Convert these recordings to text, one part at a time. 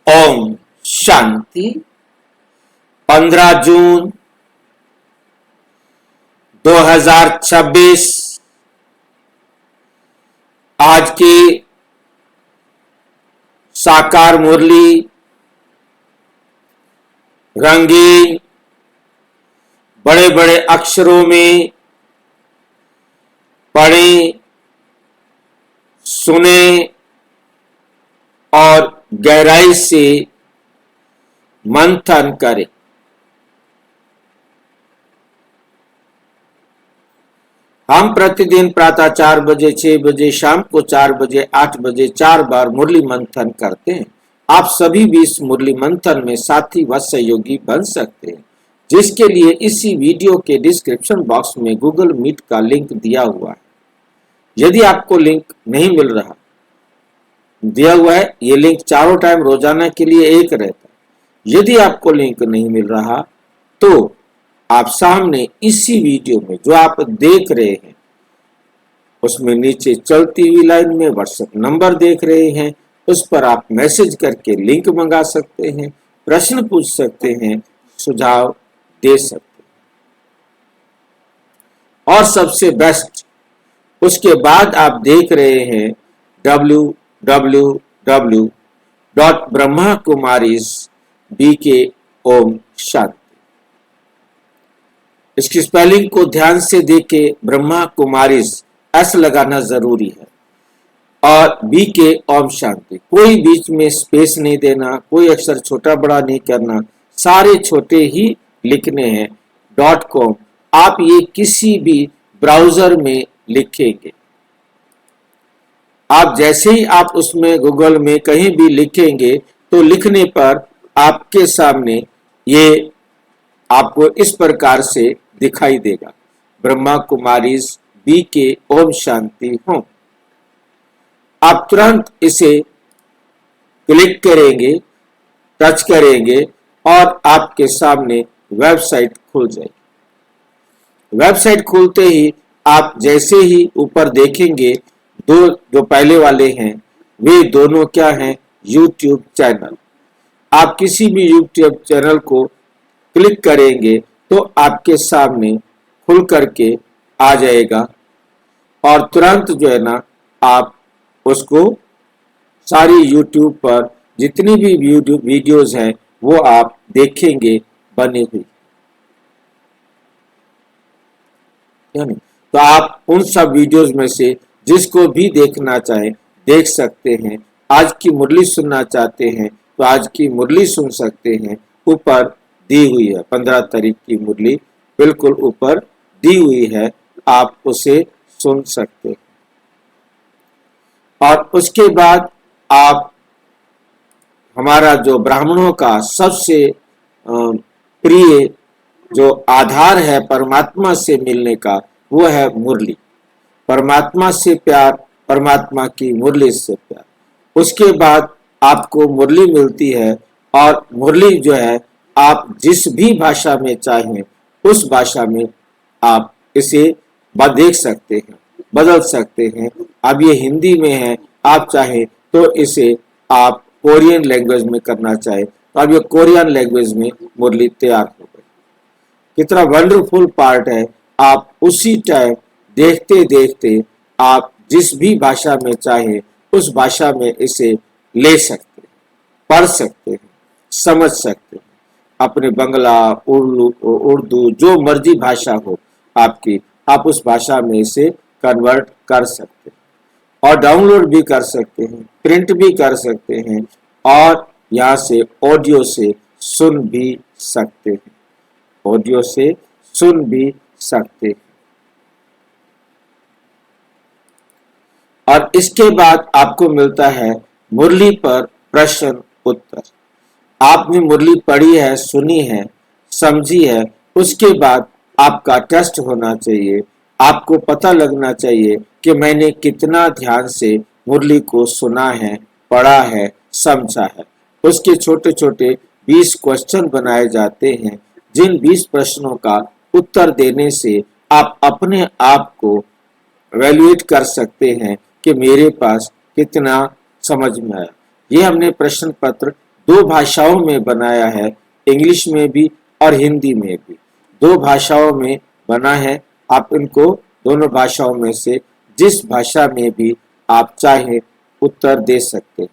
ओम शांति। 15 जून 2026 आज की साकार मुरली रंगीन बड़े बड़े अक्षरों में पढ़ें, सुने और गहराई से मंथन करें। हम प्रतिदिन प्रातः 4 बजे, 6 बजे, शाम को 4 बजे, 8 बजे 4 बार मुरली मंथन करते हैं। आप सभी भी इस मुरली मंथन में साथी व सहयोगी बन सकते हैं, जिसके लिए इसी वीडियो के डिस्क्रिप्शन बॉक्स में गूगल मीट का लिंक दिया हुआ है। यदि आपको लिंक नहीं मिल रहा, दिया हुआ है, ये लिंक चारों टाइम रोजाना के लिए एक रहता है। यदि आपको लिंक नहीं मिल रहा तो आप सामने इसी वीडियो में जो आप देख रहे हैं उसमें नीचे चलती हुई लाइन में व्हाट्सएप नंबर देख रहे हैं, उस पर आप मैसेज करके लिंक मंगा सकते हैं, प्रश्न पूछ सकते हैं, सुझाव दे सकते हैं। और सबसे बेस्ट, उसके बाद आप देख रहे हैं www.brahmakumaris.bk शांति। इसकी स्पेलिंग को ध्यान से देखे, ब्रह्मा कुमारिस एस लगाना जरूरी है और बीके ओम शांति। कोई बीच में स्पेस नहीं देना, कोई अक्षर छोटा बड़ा नहीं करना, सारे छोटे ही लिखने हैं। .com आप ये किसी भी ब्राउजर में लिखेंगे, आप जैसे ही आप उसमें गूगल में कहीं भी लिखेंगे तो लिखने पर आपके सामने ये आपको इस प्रकार से दिखाई देगा, ब्रह्मा कुमारीज बीके ओम शांति हो। आप तुरंत इसे क्लिक करेंगे, टच करेंगे और आपके सामने वेबसाइट खुल जाएगी। वेबसाइट खुलते ही आप जैसे ही ऊपर देखेंगे, दो जो पहले वाले हैं वे दोनों क्या हैं, यूट्यूब चैनल। आप किसी भी यूट्यूब चैनल को क्लिक करेंगे तो आपके सामने खुल करके आ जाएगा और तुरंत जो है ना आप उसको सारी यूट्यूब पर जितनी भी वीडियोस हैं वो आप देखेंगे बनी हुई। तो आप उन सब वीडियोस में से जिसको भी देखना चाहें देख सकते हैं। आज की मुरली सुनना चाहते हैं तो आज की मुरली सुन सकते हैं, ऊपर दी हुई है। 15 तारीख की मुरली बिल्कुल ऊपर दी हुई है, आप उसे सुन सकते हैं। और उसके बाद आप हमारा जो ब्राह्मणों का सबसे प्रिय जो आधार है परमात्मा से मिलने का, वो है मुरली। परमात्मा से प्यार, परमात्मा की मुरली से प्यार। उसके बाद आपको मुरली मिलती है और मुरली जो है आप जिस भी भाषा में चाहें उस भाषा में आप इसे देख सकते हैं, बदल सकते हैं। अब ये हिंदी में है, आप चाहें तो इसे आप कोरियन लैंग्वेज में करना चाहें तो अब ये कोरियन लैंग्वेज में मुरली तैयार हो गई। कितना वंडरफुल पार्ट है। आप उसी टाइम देखते देखते आप जिस भी भाषा में चाहें उस भाषा में इसे ले सकते हैं, पढ़ सकते हैं, समझ सकते हैं। अपने बंगला, उर्दू जो मर्जी भाषा हो आपकी, आप उस भाषा में इसे कन्वर्ट कर सकते हैं और डाउनलोड भी कर सकते हैं, प्रिंट भी कर सकते हैं और यहाँ से ऑडियो से सुन भी सकते हैं, ऑडियो से सुन भी सकते हैं। और इसके बाद आपको मिलता है मुरली पर प्रश्न उत्तर। आपने मुरली पढ़ी है, सुनी है, समझी है, उसके बाद आपका टेस्ट होना चाहिए। आपको पता लगना चाहिए कि मैंने कितना ध्यान से मुरली को सुना है, पढ़ा है, समझा है। उसके छोटे छोटे 20 क्वेश्चन बनाए जाते हैं, जिन 20 प्रश्नों का उत्तर देने से आप अपने आप को एवेल्युएट कर सकते हैं कि मेरे पास कितना समझ में आया। ये हमने प्रश्न पत्र दो भाषाओं में बनाया है, इंग्लिश में भी और हिंदी में भी। दो भाषाओं में बना है। आप इनको दोनों भाषाओं में से जिस भाषा में भी आप चाहें उत्तर दे सकते हैं।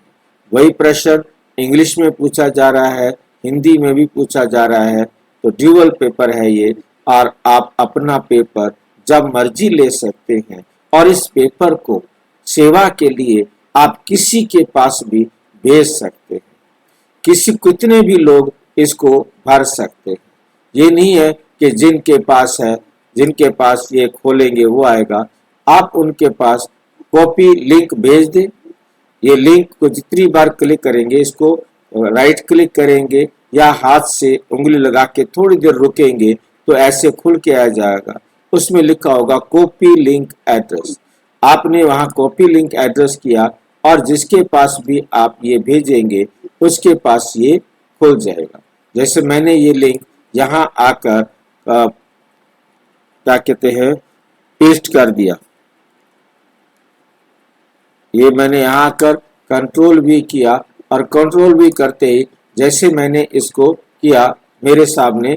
वही प्रश्न इंग्लिश में पूछा जा रहा है, हिंदी में भी पूछा जा रहा है, तो ड्यूअल पेपर है ये। और आप अपना पेपर जब मर्जी ले सकते हैं और इस पेपर को सेवा के लिए आप किसी के पास भी भेज सकते हैं। कितने भी लोग इसको भर सकते हैं। ये नहीं है कि जिनके पास ये खोलेंगे वो आएगा। आप उनके पास कॉपी लिंक भेज दें। ये लिंक को जितनी बार क्लिक करेंगे, इसको राइट क्लिक करेंगे या हाथ से उंगली लगा के थोड़ी देर रुकेंगे तो ऐसे खुल के आ जाएगा। उसमें लिखा होगा कॉपी लिंक एड्रेस। आपने वहां कॉपी लिंक एड्रेस किया और जिसके पास भी आप ये भेजेंगे उसके पास ये खुल जाएगा। जैसे मैंने ये लिंक यहाँ आकर क्या कहते हैं पेस्ट कर दिया। ये मैंने यहाँ आकर कंट्रोल भी किया और कंट्रोल भी करते ही जैसे मैंने इसको किया मेरे सामने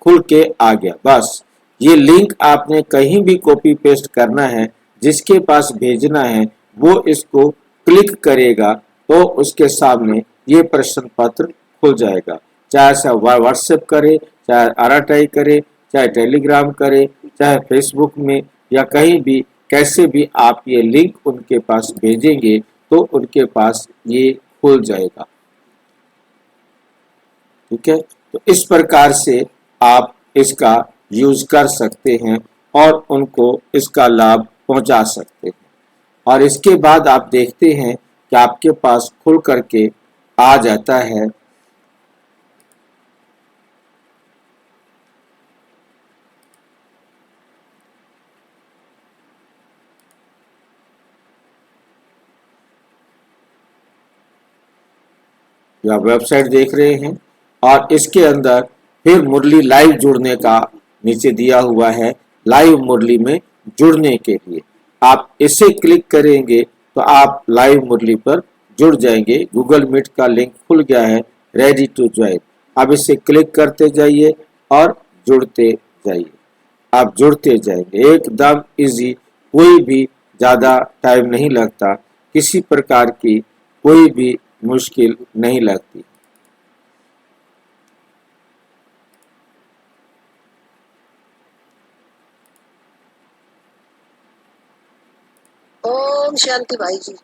खुल के आ गया। बस ये लिंक आपने कहीं भी कॉपी पेस्ट करना है, जिसके पास भेजना है वो इसको क्लिक करेगा तो उसके सामने ये प्रश्न पत्र खुल जाएगा। चाहे से व्हाट्सएप करे, चाहे RTI करे, चाहे टेलीग्राम करे, चाहे फेसबुक में या कहीं भी कैसे भी आप ये लिंक उनके पास भेजेंगे तो उनके पास ये खुल जाएगा। ठीक है, तो इस प्रकार से आप इसका यूज कर सकते हैं और उनको इसका लाभ पहुंचा सकते हैं। और इसके बाद आप देखते हैं कि आपके पास खुल करके आ जाता है या वेबसाइट देख रहे हैं और इसके अंदर फिर मुरली लाइव जुड़ने का नीचे दिया हुआ है। लाइव मुरली में जुड़ने के लिए आप इसे क्लिक करेंगे तो आप लाइव मुरली पर जुड़ जाएंगे। गूगल मीट का लिंक खुल गया है, रेडी टू ज्वाइन। अब इसे क्लिक करते जाइए और जुड़ते जाइए। आप जुड़ते जाएंगे, एकदम इजी, कोई भी ज़्यादा टाइम नहीं लगता, किसी प्रकार की कोई भी मुश्किल नहीं लगती। ओम शांति भाई जी।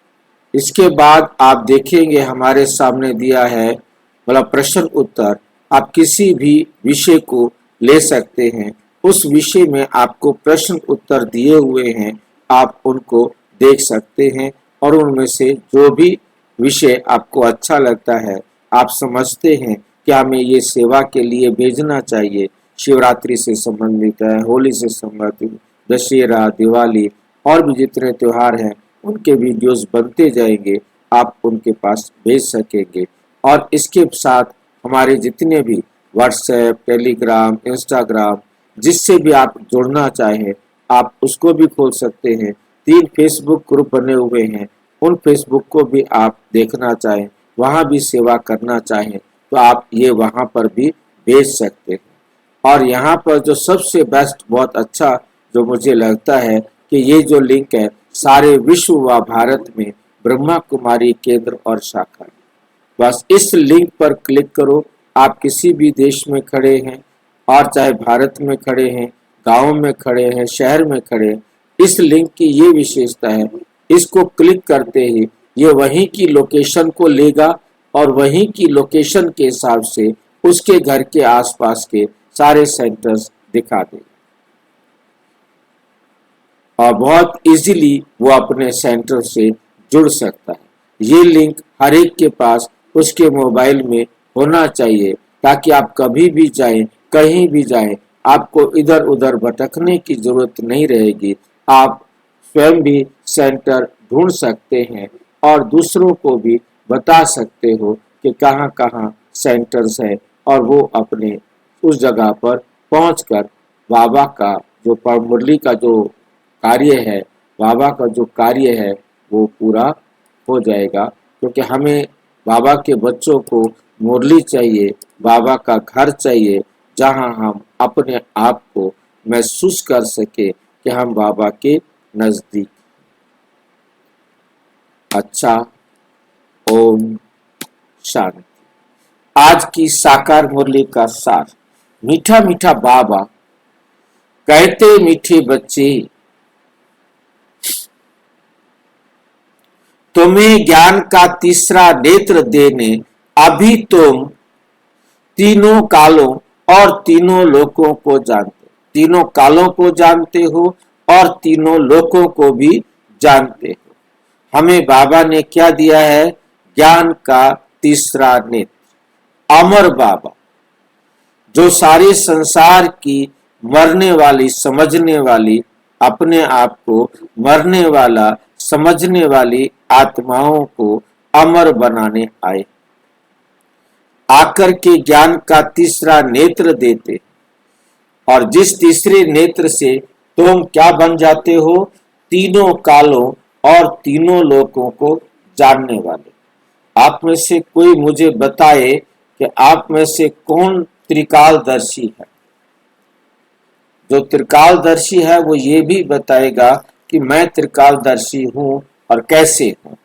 इसके बाद आप देखेंगे हमारे सामने दिया है मतलब प्रश्न उत्तर। आप किसी भी विषय को ले सकते हैं, उस विषय में आपको प्रश्न उत्तर दिए हुए हैं, आप उनको देख सकते हैं और उनमें से जो भी विषय आपको अच्छा लगता है, आप समझते हैं कि हमें ये सेवा के लिए भेजना चाहिए, शिवरात्रि से संबंधित है, होली से संबंधित, दशहरा, दिवाली और भी जितने त्योहार हैं उनके वीडियोस बनते जाएंगे, आप उनके पास भेज सकेंगे। और इसके साथ हमारे जितने भी व्हाट्सएप, टेलीग्राम, इंस्टाग्राम, जिससे भी आप जुड़ना चाहें आप उसको भी खोल सकते हैं। 3 फेसबुक ग्रुप बने हुए हैं, उन फेसबुक को भी आप देखना चाहें, वहाँ भी सेवा करना चाहें तो आप ये वहाँ पर भी भेज सकते हैं। और यहाँ पर जो सबसे बेस्ट बहुत अच्छा जो मुझे लगता है कि ये जो लिंक है सारे विश्व व भारत में ब्रह्मा कुमारी केंद्र और शाखा। बस इस लिंक पर क्लिक करो। आप किसी भी देश में खड़े हैं और चाहे भारत में खड़े हैं, गांव में खड़े हैं, शहर में खड़े हैं, इस लिंक की ये विशेषता है, इसको क्लिक करते ही ये वहीं की लोकेशन को लेगा और वहीं की लोकेशन के हिसाब से उसके घर के आसपास के सारे सेंटर्स दिखा देगा और बहुत इजीली वो अपने सेंटर से जुड़ सकता है। ये लिंक हर एक के पास उसके मोबाइल में होना चाहिए ताकि आप कभी भी जाएं, कहीं भी जाएं, आपको इधर उधर भटकने की जरूरत नहीं रहेगी। आप स्वयं भी सेंटर ढूंढ सकते हैं और दूसरों को भी बता सकते हो कि कहाँ कहाँ सेंटर्स हैं और वो अपने उस जगह पर पहुंचकर बाबा का जो मुरली का जो कार्य है, बाबा का जो कार्य है वो पूरा हो जाएगा। क्योंकि हमें बाबा के बच्चों को मुरली चाहिए, बाबा का घर चाहिए, जहां हम अपने आप को महसूस कर सके कि हम बाबा के नजदीक। अच्छा, ओम शांति। आज की साकार मुरली का सार। मीठा मीठा बाबा कहते मीठे बच्चे, तुम्हें ज्ञान का तीसरा नेत्र देने अभी तुम तीनों कालों और तीनों लोकों को जानते हो। तीनों कालों को जानते हो और तीनों लोकों को भी जानते हो। हमें बाबा ने क्या दिया है? ज्ञान का तीसरा नेत्र। अमर बाबा जो सारे संसार की मरने वाली, समझने वाली, अपने आप को मरने वाला समझने वाली आत्माओं को अमर बनाने आए, आकर के ज्ञान का तीसरा नेत्र देते। और जिस तीसरे नेत्र से तुम क्या बन जाते हो? तीनों कालों और तीनों लोकों को जानने वाले। आप में से कोई मुझे बताए कि आप में से कौन त्रिकालदर्शी है? जो त्रिकालदर्शी है वो ये भी बताएगा कि मैं त्रिकालदर्शी हूं और कैसे हूं।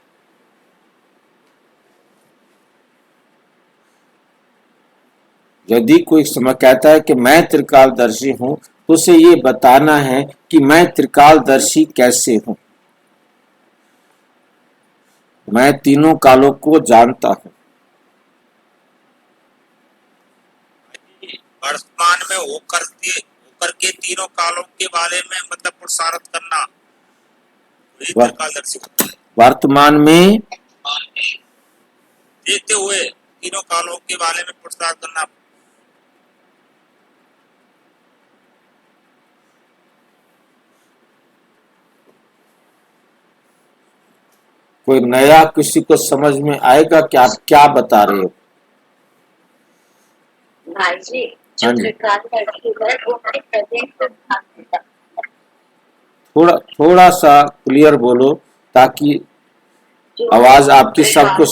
यदि कोई समय कहता है कि मैं त्रिकालदर्शी हूं, तो उसे ये बताना है कि मैं त्रिकालदर्शी कैसे हूं। मैं तीनों कालों को जानता हूं। वर्तमान में होकर के तीनों कालों के बारे में मतलब पुरुषार्थ करना त्रिकालदर्शी। वर्तमान में देखते हुए तीनों कालों के बारे में पुरुषार्थ करना। कोई नया किसी को समझ में आएगा कि आप क्या बता रहे हो? भाई जी, जो त्रिकालदर्शी है वो अपने प्रेजेंट को ध्यान देता है। थोड़ा सा क्लियर बोलो ताकि आवाज आपकी सब कुछ।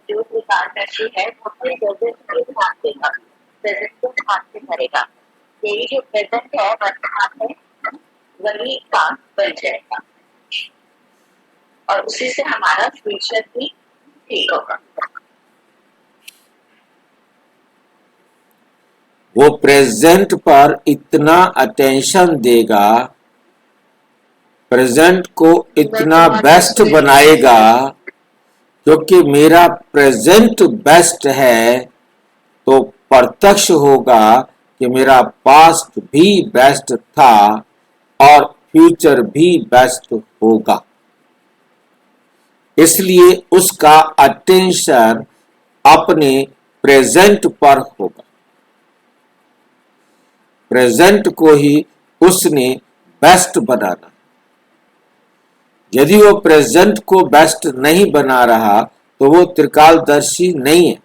जो त्रिकालदर्शी है वो अपने प्रेजेंट को ध्यान देगा, प्रेजेंट को ध्यान से करेगा। यही जो प्रेजेंट है वर्तमान में, वही काम बन जाएगा और उसी से हमारा फ्यूचर भी ठीक होगा। वो प्रेजेंट पर इतना अटेंशन देगा, प्रेजेंट को इतना बेस्ट बनाएगा, क्योंकि मेरा प्रेजेंट बेस्ट है तो प्रत्यक्ष होगा कि मेरा पास्ट भी बेस्ट था और फ्यूचर भी बेस्ट होगा। इसलिए उसका अटेंशन अपने प्रेजेंट पर होगा। प्रेजेंट को ही उसने बेस्ट बनाना। यदि वो प्रेजेंट को बेस्ट नहीं बना रहा तो वो त्रिकालदर्शी नहीं है।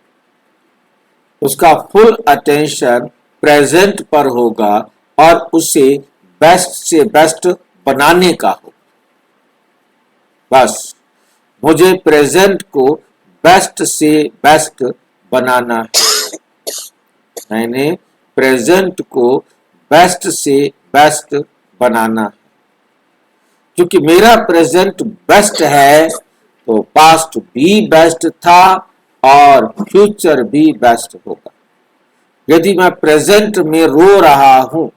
उसका फुल अटेंशन प्रेजेंट पर होगा और उसे बेस्ट से बेस्ट बनाने का होगा। बस मुझे प्रेजेंट को बेस्ट से बेस्ट बनाना है। मैंने प्रेजेंट को बेस्ट से बेस्ट बनाना है। क्योंकि मेरा प्रेजेंट बेस्ट है तो पास्ट भी बेस्ट था और फ्यूचर भी बेस्ट होगा। यदि मैं प्रेजेंट में रो रहा हूं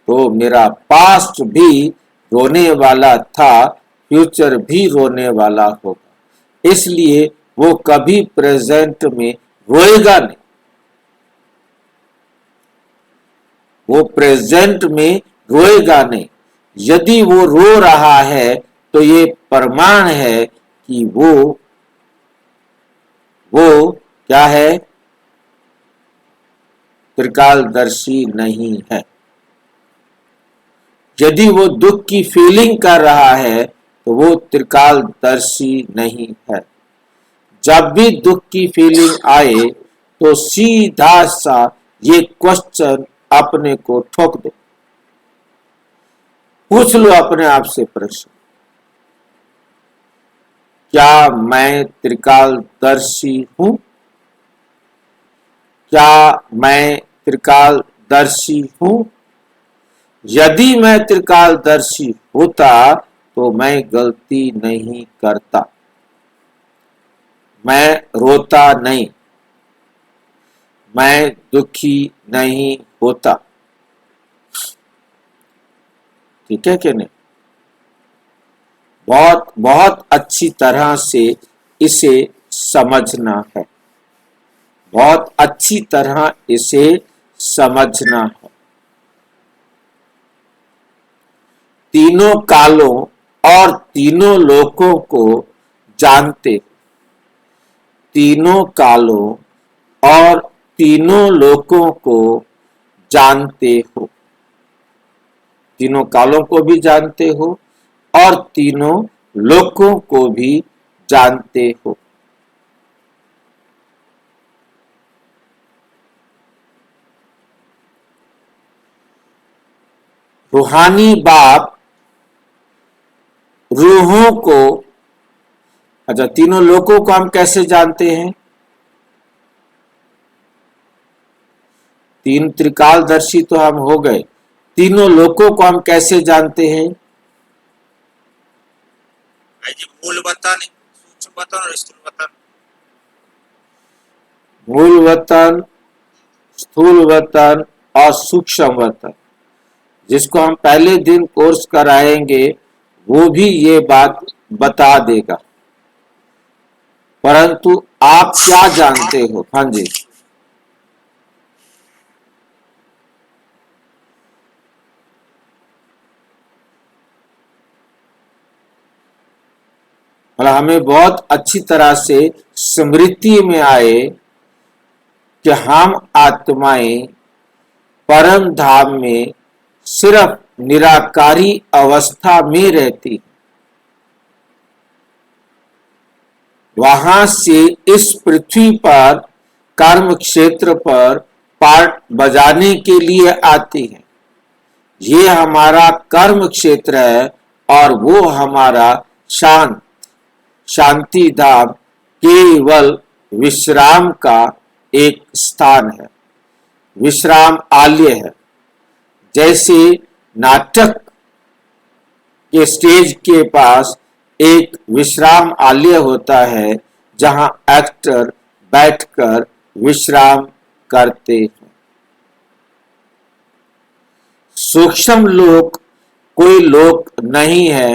तो मेरा पास्ट भी रोने वाला था, फ्यूचर भी रोने वाला होगा। इसलिए वो कभी प्रेजेंट में रोएगा नहीं। वो प्रेजेंट में रोएगा नहीं। यदि वो रो रहा है तो ये प्रमाण है कि वो क्या है? त्रिकालदर्शी नहीं है। यदि वो दुख की फीलिंग कर रहा है तो वो त्रिकालदर्शी नहीं है। जब भी दुख की फीलिंग आए तो सीधा सा ये क्वेश्चन अपने को ठोक दो। पूछ लो अपने आप से प्रश्न, क्या मैं त्रिकालदर्शी हूं? क्या मैं त्रिकालदर्शी हूं? यदि मैं त्रिकालदर्शी होता तो मैं गलती नहीं करता, मैं रोता नहीं, मैं दुखी नहीं होता। ठीक है कि नहीं? बहुत बहुत अच्छी तरह से इसे समझना है, बहुत अच्छी तरह इसे समझना है। तीनों कालों और तीनों लोकों को जानते, तीनों कालों और तीनों लोकों को जानते हो, तीनों कालों को भी जानते हो और तीनों लोकों को भी जानते हो। रूहानी बाप रूहों को, अच्छा, तीनों लोकों को हम कैसे जानते हैं? तीन त्रिकालदर्शी तो हम हो गए, तीनों लोकों को हम कैसे जानते हैं? भाई जी मूल वतन, सूक्ष्म वतन और स्थूल वतन। मूल वतन, स्थूल वतन और सूक्ष्म वतन, जिसको हम पहले दिन कोर्स कराएंगे वो भी ये बात बता देगा। परंतु आप क्या जानते हो? हाँ जी, और हमें बहुत अच्छी तरह से स्मृति में आए कि हम आत्माएं परम धाम में सिर्फ निराकारी अवस्था में रहती, वहां से इस पृथ्वी पर कर्म क्षेत्र पर पार्ट बजाने के लिए आती है। ये हमारा कर्म क्षेत्र है और वो हमारा शांति धाम केवल विश्राम का एक स्थान है, विश्राम आलय है। जैसे नाटक के स्टेज के पास एक विश्राम आलय होता है जहां एक्टर बैठकर विश्राम करते हैं। सूक्ष्म लोक कोई लोक नहीं है,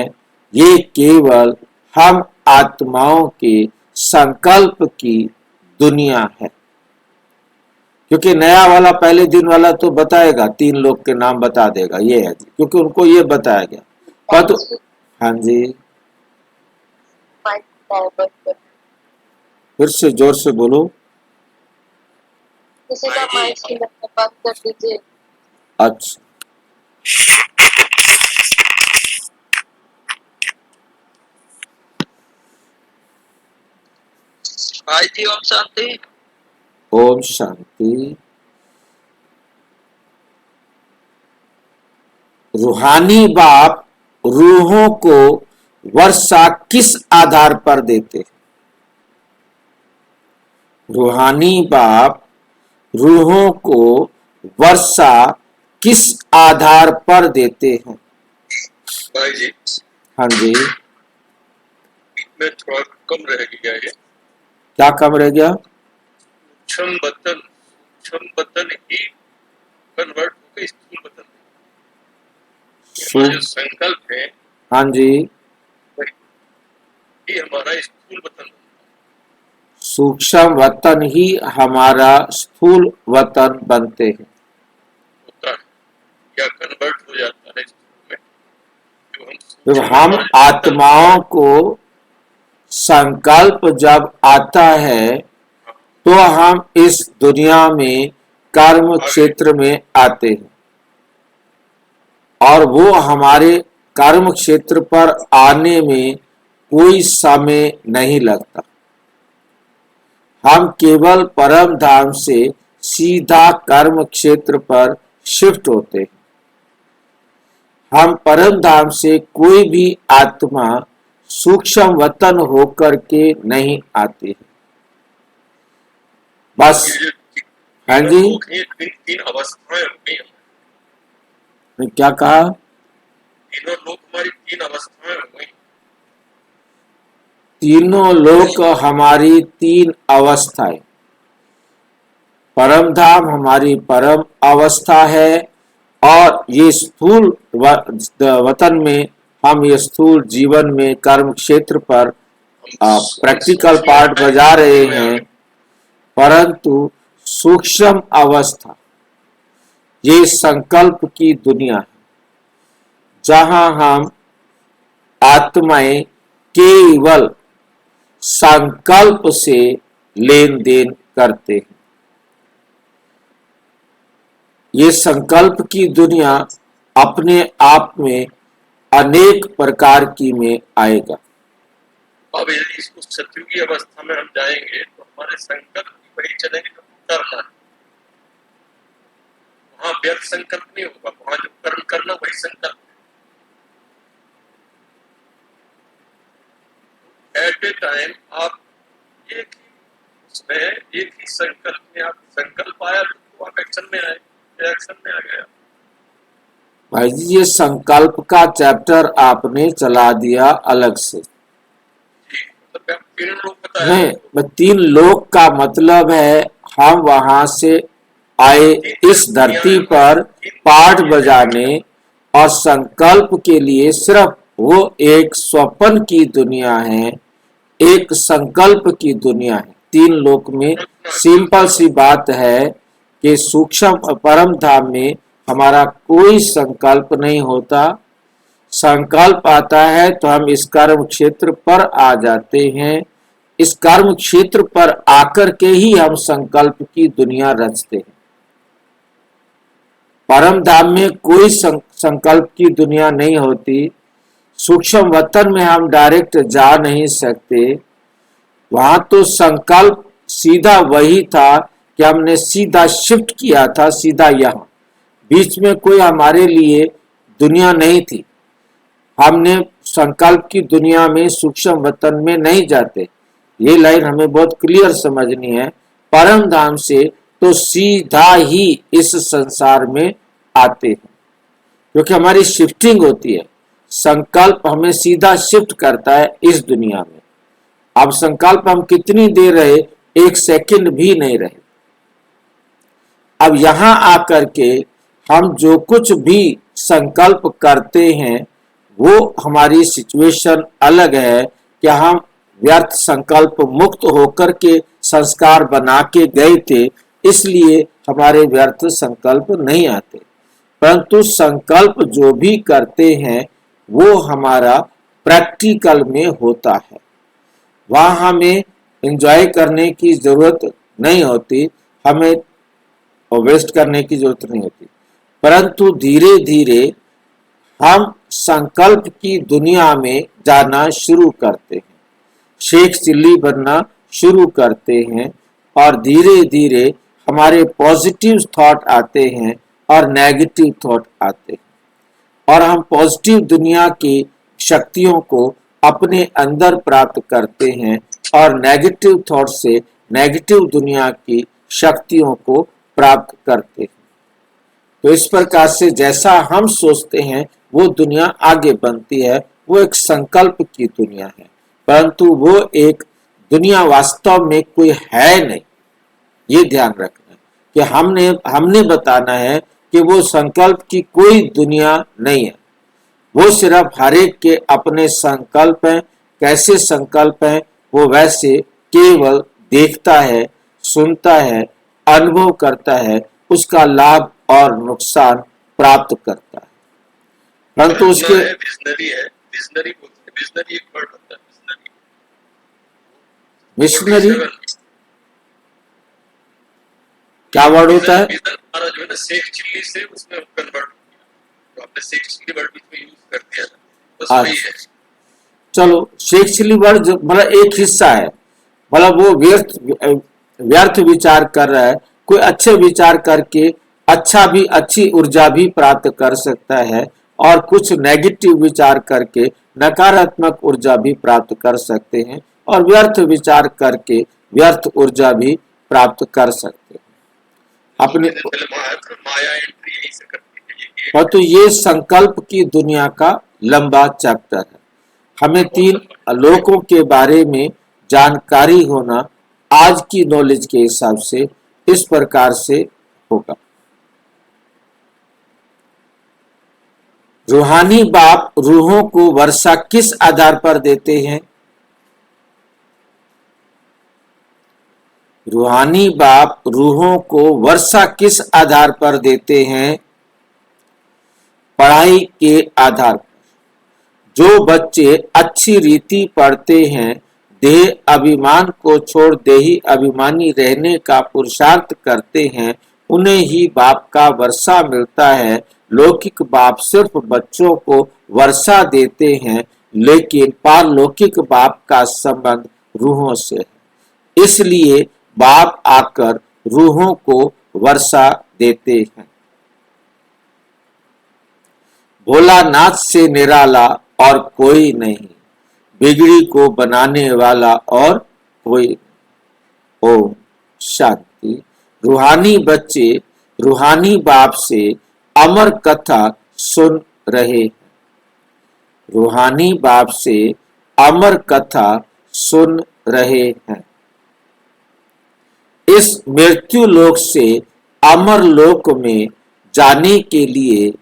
ये केवल हम आत्माओं के संकल्प की दुनिया है। क्योंकि नया वाला पहले दिन वाला तो बताएगा, तीन लोग के नाम बता देगा, ये है, क्योंकि उनको ये बताया गया। पर तो हाँ जी, फिर से जोर से बोलो। किसी का माइक की बंद कर दीजिए। अच्छा, भाई जी ओम शांति। ओम शांति। रूहानी बाप रूहों को वर्षा किस आधार पर देते हैं? रूहानी बाप रूहों को वर्षा किस आधार पर देते हैं? भाई जी हाँ जी, में थोड़ा कम रह गया है। क्या कम रह गया? सूक्ष्म बतन ही कन्वर्ट होकर स्थूल बतन जो संकल्प है, हाँ जी, ये हमारा स्थूल बतन सूक्ष्म वतन ही हमारा स्थूल वतन बनते हैं, होता है या कन्वर्ट हो जाता है स्थूल में। जब हम आत्माओं को संकल्प जब आता है तो हम इस दुनिया में कर्म क्षेत्र में आते हैं और वो हमारे कर्म क्षेत्र पर आने में कोई समय नहीं लगता। हम केवल परम धाम से सीधा कर्म क्षेत्र पर शिफ्ट होते हैं। हम परम धाम से कोई भी आत्मा सूक्ष्म वतन होकर के नहीं आते हैं। बस ये जो हाँ तीनों जी, लोक हैं, तीन अवस्थाएं हो गई हमारी। मैं क्या कहा? तीनों लोक हमारी तीन अवस्थाएं हो गई। तीनों लोक हमारी तीन अवस्थाएं। परम धाम हमारी परम अवस्था है, और ये स्थूल वतन में हम ये स्थूल जीवन में कर्म क्षेत्र पर प्रैक्टिकल पार्ट बजा रहे हैं, परंतु सूक्ष्म अवस्था ये संकल्प की दुनिया है, जहां हम आत्माएं केवल संकल्प से लेन देन करते हैं। ये संकल्प की दुनिया अपने आप में अनेक प्रकार की में आएगा। अब यदि इसको सत्युगी अवस्था में हम जाएंगे तो हमारे संकल्प की वही चलेंगे जो करना है। वहां व्यर्थ संकल्प नहीं होगा, वहां जो कर्म करना वही संकल्प है। एट ए टाइम आप एक ही संकल्प में आप संकल्प आया तो आप एक्शन में आए, एक्शन में आ गया। भाई जी, ये संकल्प का चैप्टर आपने चला दिया अलग से। मतलब तीन लोग बताया नहीं, तीन लोक का मतलब है हम वहां से आए इस धरती पर पाठ बजाने, और संकल्प के लिए सिर्फ वो एक स्वप्न की दुनिया है, एक संकल्प की दुनिया है। तीन लोक में सिंपल सी बात है कि सूक्ष्म परम धाम में हमारा कोई संकल्प नहीं होता। संकल्प आता है तो हम इस कर्म क्षेत्र पर आ जाते हैं। इस कर्म क्षेत्र पर आकर के ही हम संकल्प की दुनिया रचते हैं। परम धाम में कोई संकल्प की दुनिया नहीं होती। सूक्ष्म वतन में हम डायरेक्ट जा नहीं सकते। वहां तो संकल्प सीधा वही था कि हमने सीधा शिफ्ट किया था, सीधा यहाँ। बीच में कोई हमारे लिए दुनिया नहीं थी। हमने संकल्प की दुनिया में सूक्ष्म वतन में नहीं जाते। ये लाइन हमें बहुत क्लियर समझनी है। परम धाम से तो सीधा ही इस संसार में आते हैं, क्योंकि हमारी शिफ्टिंग होती है। संकल्प हमें सीधा शिफ्ट करता है इस दुनिया में। अब संकल्प हम कितनी देर रहे, एक सेकंड भी नहीं रहे। अब यहां आकर के हम जो कुछ भी संकल्प करते हैं वो हमारी सिचुएशन अलग है कि हम व्यर्थ संकल्प मुक्त होकर के संस्कार बना के गए थे, इसलिए हमारे व्यर्थ संकल्प नहीं आते। परंतु संकल्प जो भी करते हैं वो हमारा प्रैक्टिकल में होता है। वहां हमें एंजॉय करने की जरूरत नहीं होती, हमें वेस्ट करने की जरूरत नहीं होती। परंतु धीरे धीरे हम संकल्प की दुनिया में जाना शुरू करते हैं, शेख चिल्ली बनना शुरू करते हैं, और धीरे धीरे हमारे पॉजिटिव थॉट आते हैं और नेगेटिव थॉट आते हैं, और हम पॉजिटिव दुनिया की शक्तियों को अपने अंदर प्राप्त करते हैं, और नेगेटिव थॉट से नेगेटिव दुनिया की शक्तियों को प्राप्त करते हैं। तो इस प्रकार से जैसा हम सोचते हैं वो दुनिया आगे बनती है। वो एक संकल्प की दुनिया है, परंतु वो एक दुनिया वास्तव में कोई है नहीं। ये ध्यान रखना कि हमने बताना है कि वो संकल्प की कोई दुनिया नहीं है। वो सिर्फ हर एक के अपने संकल्प हैं। कैसे संकल्प हैं वो वैसे केवल देखता है, सुनता है, अनुभव करता है, उसका लाभ और नुकसान प्राप्त करता है। परंतु उसके विजनरी है, विजनरी बोलते हैं, विजनरी एक वर्ड होता है, मिशनरी क्या वर्ड होता है? हमारा जो है ना शेख चिल्ली से उसमें कन्वर्ट हो गया, तो आपने शेख चिल्ली वर्ड बीच में यूज कर दिया था, बस वही है। चलो, शेख चिल्ली वर्ड मतलब एक हिस्सा है, मतलब वो व्यर्थ विचार कर रहा है। कोई अच्छे विचार करके अच्छी ऊर्जा भी प्राप्त कर सकता है, और कुछ नेगेटिव विचार करके नकारात्मक ऊर्जा भी प्राप्त कर सकते हैं और व्यर्थ विचार करके व्यर्थ ऊर्जा भी प्राप्त कर सकते हैं अपने। फिल्म आया था माया एंट्री, यही से करती है ये और तो ये संकल्प की दुनिया का लंबा चैप्टर है। हमें 3 लोकों के बारे में जानकारी होना आज की नॉलेज के हिसाब से इस प्रकार से होगा। रूहानी बाप रूहों को वर्षा किस आधार पर देते हैं? रूहानी बाप रूहों को वर्षा किस आधार पर देते हैं? पढ़ाई के आधार पर। जो बच्चे अच्छी रीति पढ़ते हैं, देह अभिमान को छोड़ देही अभिमानी रहने का पुरुषार्थ करते हैं, उन्हें ही बाप का वर्षा मिलता है। लौकिक बाप सिर्फ बच्चों को वर्षा देते हैं, लेकिन पारलौकिक बाप का संबंध रूहों से है। इसलिए बाप आकर रूहों को वर्षा देते हैं। भोलानाथ से निराला और कोई नहीं, बिगड़ी को बनाने वाला और कोई नहीं। ओम शांति। रूहानी बच्चे रूहानी बाप से अमर कथा सुन रहे हैं। रूहानी बाप से अमर कथा सुन रहे हैं। इस मृत्यु लोक से अमर लोक में जाने के लिए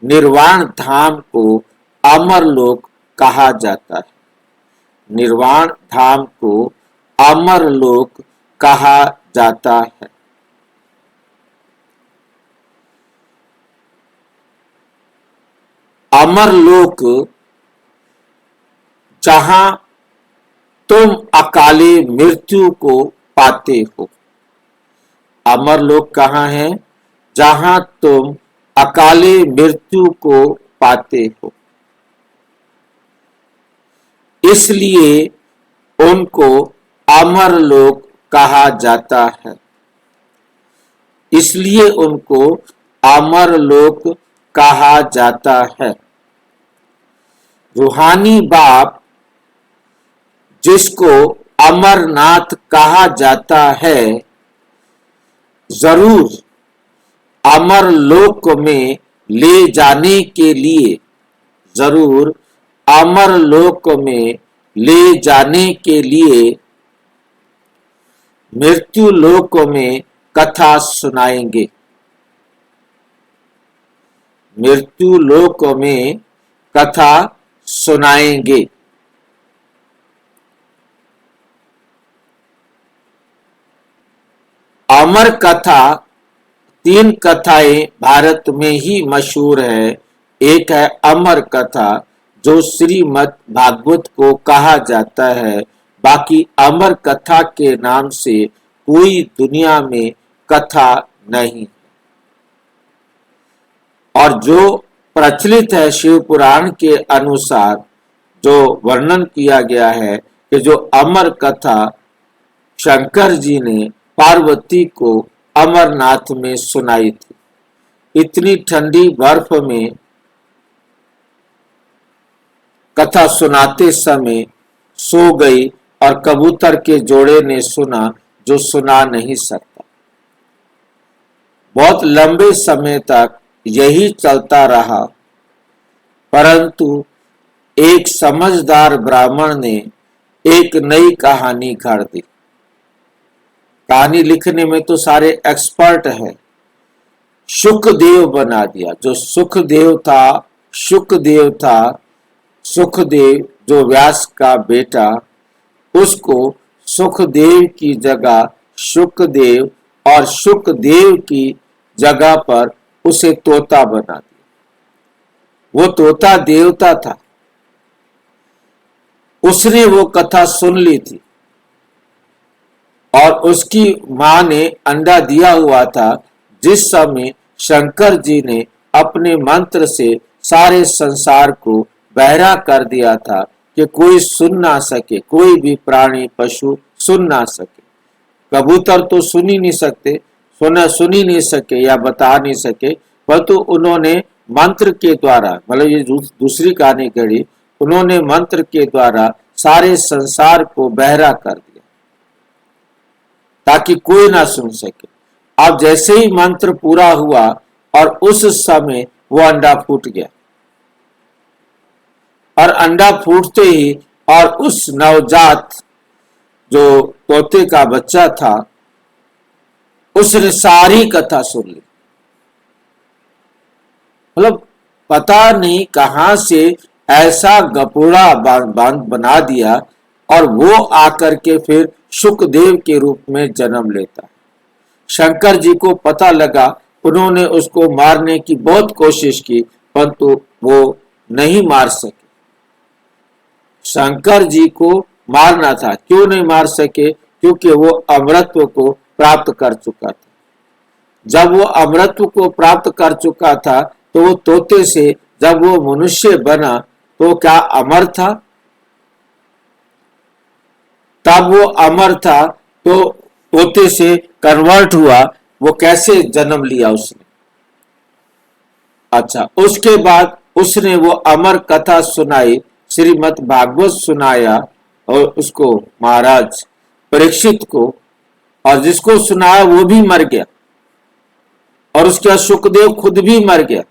निर्वाण धाम को अमर लोक कहा जाता है। निर्वाण धाम को अमर लोक कहा जाता है। अमर लोक जहां तुम अकाले मृत्यु को पाते हो। अमर लोक कहाँ है? जहां तुम अकाले मृत्यु को पाते हो। इसलिए उनको अमर लोक कहा जाता है। इसलिए उनको अमर लोक कहा जाता है। रूहानी बाप जिसको अमरनाथ कहा जाता है, जरूर अमर लोक में ले जाने के लिए, जरूर अमर लोक में ले जाने के लिए मृत्यु लोक में कथा सुनाएंगे। मृत्यु लोक में कथा सुनाएंगे। अमर कथा 3 कथाएं भारत में ही मशहूर है। एक है अमर कथा जो श्रीमद् भागवत को कहा जाता है। बाकी अमर कथा के नाम से कोई दुनिया में कथा नहीं। और जो प्रचलित है शिव पुराण के अनुसार जो वर्णन किया गया है कि जो अमर कथा शंकर जी ने पार्वती को अमरनाथ में सुनाई थी। इतनी ठंडी बर्फ में कथा सुनाते समय सो गई और कबूतर के जोड़े ने सुना जो सुना नहीं सकता। बहुत लंबे समय तक यही चलता रहा, परंतु एक समझदार ब्राह्मण ने एक नई कहानी गढ़ दी। कहानी लिखने में तो सारे एक्सपर्ट हैं। सुखदेव बना दिया। जो सुखदेव था, सुखदेव जो व्यास का बेटा, उसको सुखदेव की जगह सुखदेव और सुखदेव की जगह पर उसे तोता बना दिया। वो तोता देवता था। उसने वो कथा सुन ली थी और उसकी मां ने अंडा दिया हुआ था। जिस समय शंकर जी ने अपने मंत्र से सारे संसार को बहरा कर दिया था कि कोई सुन ना सके, कोई भी प्राणी पशु सुन ना सके। कबूतर तो सुन ही नहीं सकते, सुन ही नहीं सके या बता नहीं सके, परंतु उन्होंने मंत्र के द्वारा, मतलब ये दूसरी कहानी घड़ी, उन्होंने मंत्र के द्वारा सारे संसार को बहरा कर दिया ताकि कोई ना सुन सके। अब जैसे ही मंत्र पूरा हुआ और उस समय वो अंडा फूट गया, और अंडा फूटते ही और उस नवजात जो तोते का बच्चा था उसने सारी कथा सुन ली। मतलब पता नहीं कहां से ऐसा गपोड़ा बना दिया, और वो आकर के फिर शुकदेव के रूप में जन्म लेता है। शंकर जी को पता लगा, उन्होंने उसको मारने की बहुत कोशिश की परंतु वो नहीं मार सके। शंकर जी को मारना था, क्यों नहीं मार सके? क्योंकि वो अमरत्व को प्राप्त कर चुका था। जब वो अमरत्व को प्राप्त कर चुका था तो वो तोते से जब वो मनुष्य बना तो क्या अमर था? तब वो अमर था तो तोते से कन्वर्ट हुआ, वो कैसे जन्म लिया उसने? अच्छा, उसके बाद उसने वो अमर कथा सुनाई, श्रीमद् भागवत सुनाया, और उसको महाराज परीक्षित को, और जिसको सुनाया वो भी मर गया, और उसके बाद शुकदेव खुद भी मर गया।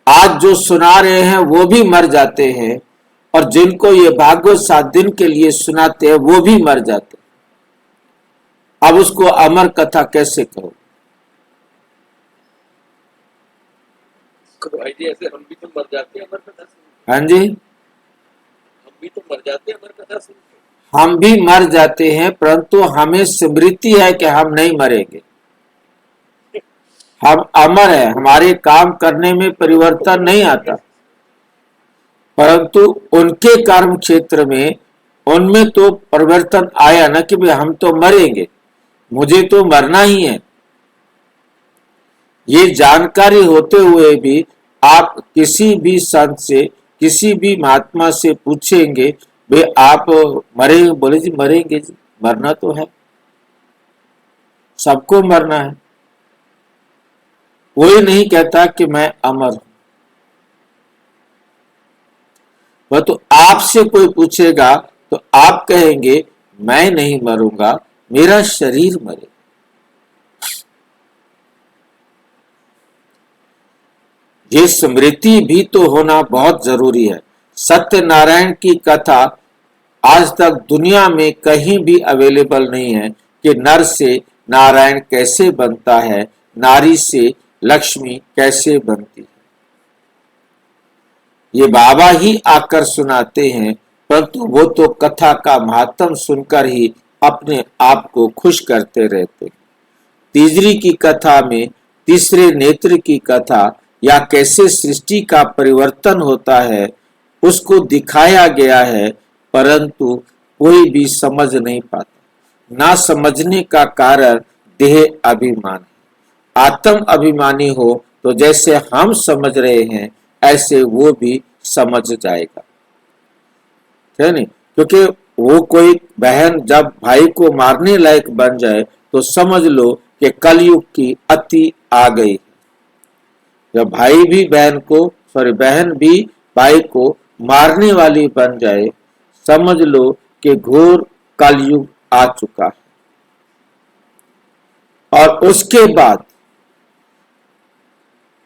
आज जो सुना रहे हैं वो भी मर जाते हैं, और जिनको ये भागवत 7 दिन के लिए सुनाते हैं वो भी मर जाते हैं। अब उसको अमर कथा कैसे कहो? ऐसे हम भी तो मर जाते हैं अमर कथा सुन। हाँ जी, हम भी तो मर जाते हैं अमर कथा सुन के। हम भी मर जाते हैं, परंतु हमें स्मृति है कि हम नहीं मरेंगे। हम अमर है, हमारे काम करने में परिवर्तन नहीं आता, परंतु उनके कर्म क्षेत्र में उनमें तो परिवर्तन आया ना कि भाई हम तो मरेंगे, मुझे तो मरना ही है। ये जानकारी होते हुए भी आप किसी भी संत से, किसी भी महात्मा से पूछेंगे, भाई आप मरेंगे? बोले जी मरेंगे जी, मरना तो है, सबको मरना है। कोई नहीं कहता कि मैं अमर हूं। वह तो आपसे कोई पूछेगा तो आप कहेंगे मैं नहीं मरूंगा, मेरा शरीर मरेगा। ये स्मृति भी तो होना बहुत जरूरी है। सत्यनारायण की कथा आज तक दुनिया में कहीं भी अवेलेबल नहीं है कि नर से नारायण कैसे बनता है, नारी से लक्ष्मी कैसे बनती है। ये बाबा ही आकर सुनाते हैं, परंतु वो तो कथा का महात्म सुनकर ही अपने आप को खुश करते रहते। तीसरी की कथा में तीसरे नेत्र की कथा या कैसे सृष्टि का परिवर्तन होता है उसको दिखाया गया है, परंतु कोई भी समझ नहीं पाता। ना समझने का कारण देह अभिमान है। आत्म अभिमानी हो तो जैसे हम समझ रहे हैं ऐसे वो भी समझ जाएगा, है नहीं? क्योंकि वो कोई बहन जब भाई को मारने लायक बन जाए तो समझ लो कि कलयुग की अति आ गई। जब भाई भी बहन को, बहन भी भाई को मारने वाली बन जाए, समझ लो कि घोर कलयुग आ चुका है। और उसके बाद,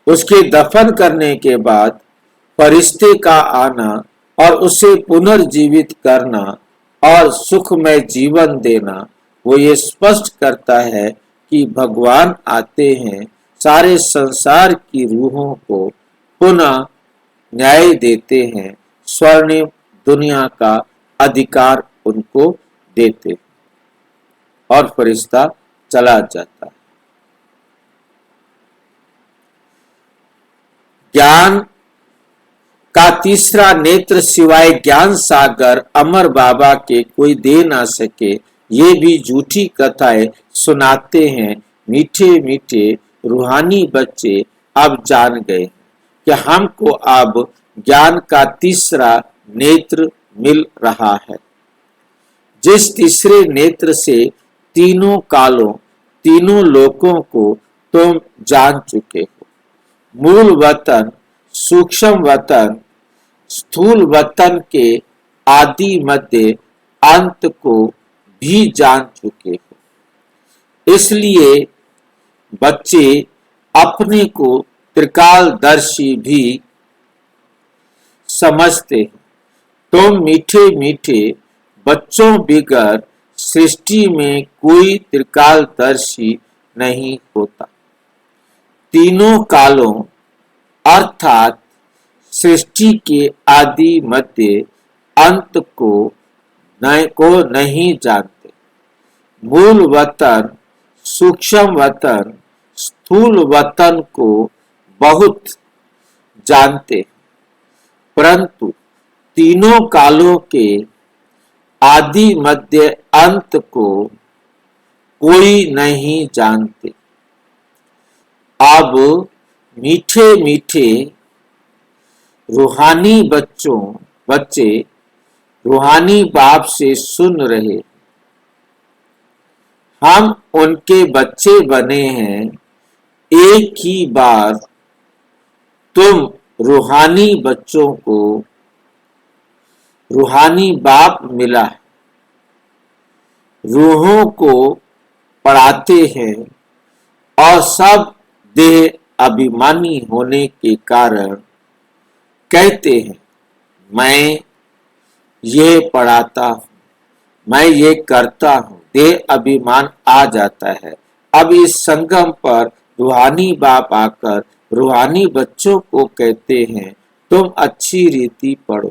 उसके दफन करने के बाद फरिश्ते का आना और उसे पुनर्जीवित करना और सुखमय जीवन देना, वो ये स्पष्ट करता है कि भगवान आते हैं, सारे संसार की रूहों को पुनः न्याय देते हैं, स्वर्णिम दुनिया का अधिकार उनको देते हैं, और फरिश्ता चला जाता है। ज्ञान का तीसरा नेत्र सिवाय ज्ञान सागर अमर बाबा के कोई दे ना सके, ये भी झूठी कथाएं सुनाते हैं। मीठे मीठे रूहानी बच्चे अब जान गए कि हमको अब ज्ञान का तीसरा नेत्र मिल रहा है, जिस तीसरे नेत्र से तीनों कालों, तीनों लोकों को तुम जान चुके हो। मूल वतन, सूक्ष्म वतन स्थूल वतन के आदि मध्य अंत को भी जान चुके हो। इसलिए बच्चे अपने को त्रिकालदर्शी भी समझते हैं। तुम मीठे मीठे बच्चों बिगर सृष्टि में कोई त्रिकालदर्शी नहीं होता। तीनों कालों अर्थात सृष्टि के आदि मध्य अंत को नहीं जानते। मूल वतन, सूक्ष्म वतन, स्थूल वतन को बहुत जानते, परंतु तीनों कालों के आदि मध्य अंत को कोई नहीं जानते। अब मीठे मीठे रूहानी बच्चे रूहानी बाप से सुन रहे, हम उनके बच्चे बने हैं। एक ही बार तुम रूहानी बच्चों को रूहानी बाप मिला है, रूहों को पढ़ाते हैं और सब देह अभिमानी होने के कारण कहते हैं मैं ये पढ़ाता हूं, मैं ये करता हूं। देह अभिमान आ जाता है। अब इस संगम पर रूहानी बाप आकर रूहानी बच्चों को कहते हैं तुम अच्छी रीति पढ़ो।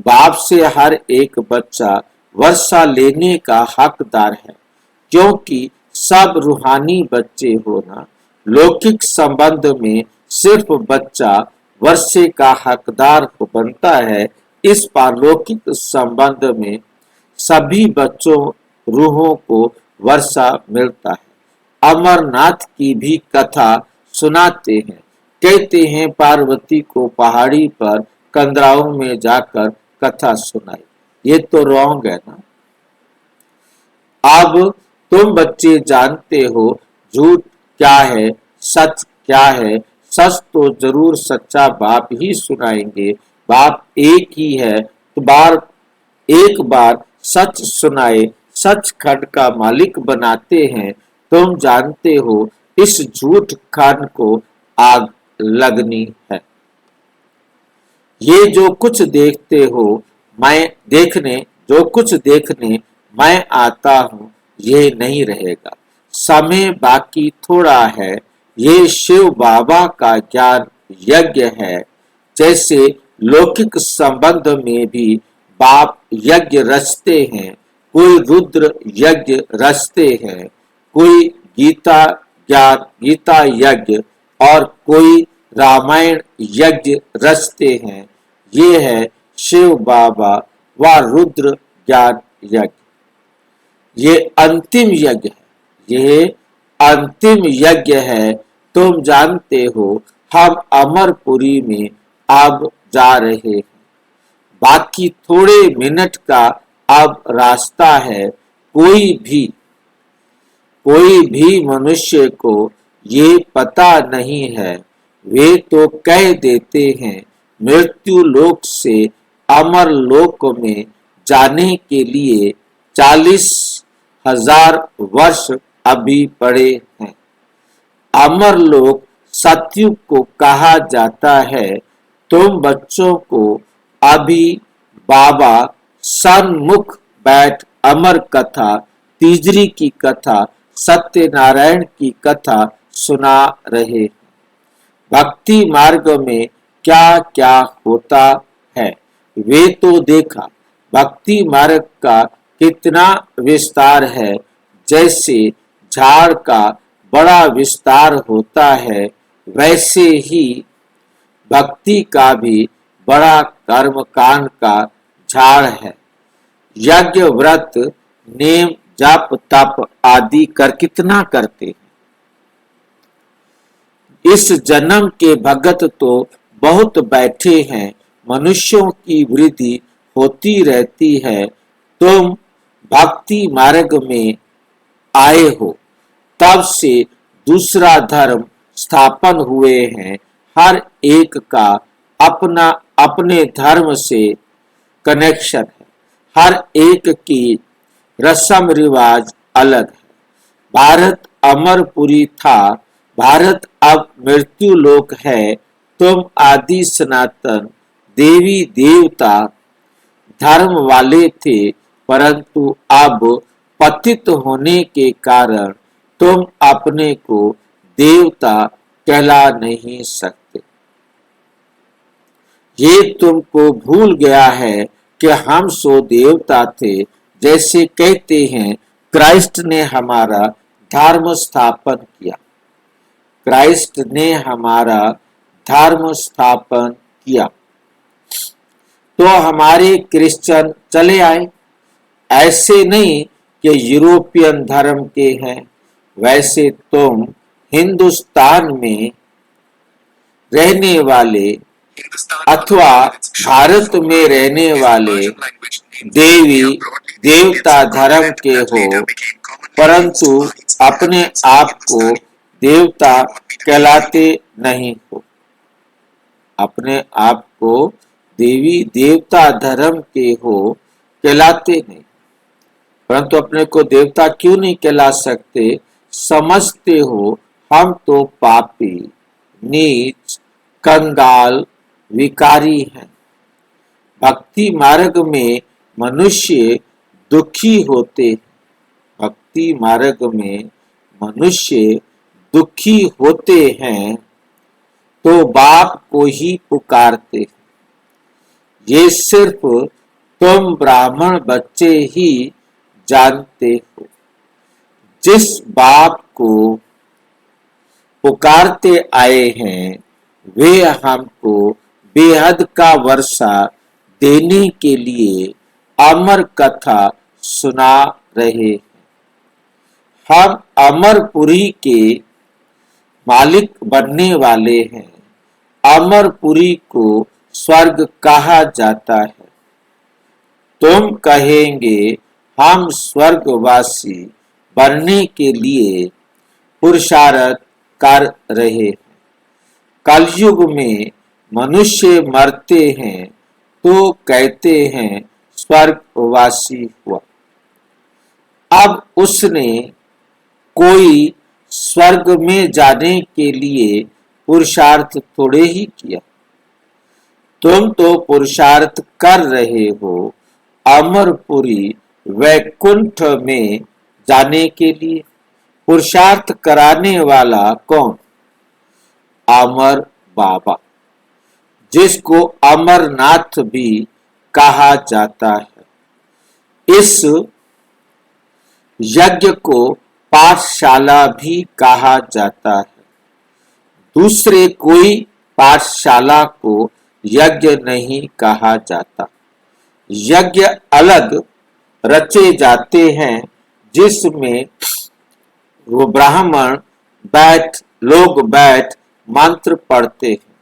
बाप से हर एक बच्चा वर्षा लेने का हकदार है, क्योंकि सब रूहानी बच्चे होना। लौकिक संबंध में सिर्फ बच्चा वर्षे का हकदार बनता है। इस पारलौकिक संबंध में सभी बच्चों रूहों को वर्षा मिलता है। अमरनाथ की भी कथा सुनाते हैं। कहते हैं पार्वती को पहाड़ी पर कंदराओं में जाकर कथा सुनाई। ये तो रॉन्ग है ना। अब तुम बच्चे जानते हो झूठ क्या है, सच क्या है। सच तो जरूर सच्चा बाप ही सुनाएंगे। बाप एक ही है तो एक बार सच सुनाए, सचखंड का मालिक बनाते हैं। तुम जानते हो इस झूठ खंड को आग लगनी है। ये जो कुछ देखते हो जो कुछ देखने मैं आता हूं, ये नहीं रहेगा। समय बाकी थोड़ा है। ये शिव बाबा का ज्ञान यज्ञ है। जैसे लौकिक संबंध में भी बाप यज्ञ रचते हैं, कोई रुद्र यज्ञ रचते हैं, कोई गीता यज्ञ और कोई रामायण यज्ञ रचते हैं। ये है शिव बाबा व रुद्र ज्ञान यज्ञ। ये अंतिम यज्ञ है। ये अंतिम यज्ञ है। तुम जानते हो हम अमरपुरी में अब जा रहे हैं। बाकी थोड़े मिनट का अब रास्ता है। कोई भी मनुष्य को ये पता नहीं है। वे तो कह देते हैं मृत्यु लोक से अमर लोक में जाने के लिए 40,000 वर्ष अभी पड़े हैं। अमर लोक सतयुग को कहा जाता है। तुम बच्चों को अभी बाबा सन्मुख बैठ अमर कथा, तीजरी की कथा, सत्यनारायण की कथा सुना रहे। भक्ति मार्ग में क्या क्या होता है वे तो देखा। भक्ति मार्ग का कितना विस्तार है। जैसे झाड़ का बड़ा विस्तार होता है, वैसे ही भक्ति का भी बड़ा कर्मकांड का झाड़ है। यज्ञ व्रत नेम जप तप आदि कितना करते हैं। इस जन्म के भगत तो बहुत बैठे हैं। मनुष्यों की वृद्धि होती रहती है। तुम भक्ति मार्ग में आए हो, तब से दूसरा धर्म स्थापन हुए हैं। हर एक का अपना अपने धर्म से कनेक्शन है। हर एक की रस्म रिवाज अलग है। भारत अमरपुरी था, भारत अब मृत्यु लोक है। तुम आदि सनातन देवी देवता धर्म वाले थे, परंतु अब पतित होने के कारण तुम अपने को देवता कहला नहीं सकते। ये तुमको भूल गया है कि हम सो देवता थे। जैसे कहते हैं क्राइस्ट ने हमारा धर्म स्थापन किया, क्राइस्ट ने हमारा धर्म स्थापन किया तो हमारे क्रिश्चियन चले आए। ऐसे नहीं कि यूरोपियन धर्म के हैं। वैसे तुम हिंदुस्तान में रहने वाले अथवा भारत में रहने वाले देवी देवता धर्म के हो, परंतु अपने आप को देवता कहलाते नहीं हो। अपने आप को देवी देवता धर्म के हो कहलाते नहीं, परंतु अपने को देवता क्यों नहीं कहला सकते? समझते हो हम तो पापी, नीच, कंगाल, विकारी हैं। भक्ति मार्ग में मनुष्य दुखी होते हैं। भक्ति मार्ग में मनुष्य दुखी होते हैं तो बाप को ही पुकारते हैं। ये सिर्फ तुम ब्राह्मण बच्चे ही जानते हो। जिस बाप को पुकारते आए हैं वे हमको बेहद का वर्षा देने के लिए अमर कथा सुना रहे हैं। हम अमरपुरी के मालिक बनने वाले हैं। अमरपुरी को स्वर्ग कहा जाता है। तुम कहेंगे हम स्वर्गवासी बनने के लिए पुरुषार्थ कर रहे हैं। कलयुग में मनुष्य मरते हैं तो कहते हैं स्वर्गवासी हुआ। अब उसने कोई स्वर्ग में जाने के लिए पुरुषार्थ थोड़े ही किया। तुम तो पुरुषार्थ कर रहे हो अमरपुरी वैकुंठ में जाने के लिए। पुरुषार्थ कराने वाला कौन? अमर बाबा, जिसको अमरनाथ भी कहा जाता है। इस यज्ञ को पाठशाला भी कहा जाता है। दूसरे कोई पाठशाला को यज्ञ नहीं कहा जाता। यज्ञ अलग रचे जाते हैं जिसमें वो ब्राह्मण लोग बैठ मंत्र पढ़ते हैं।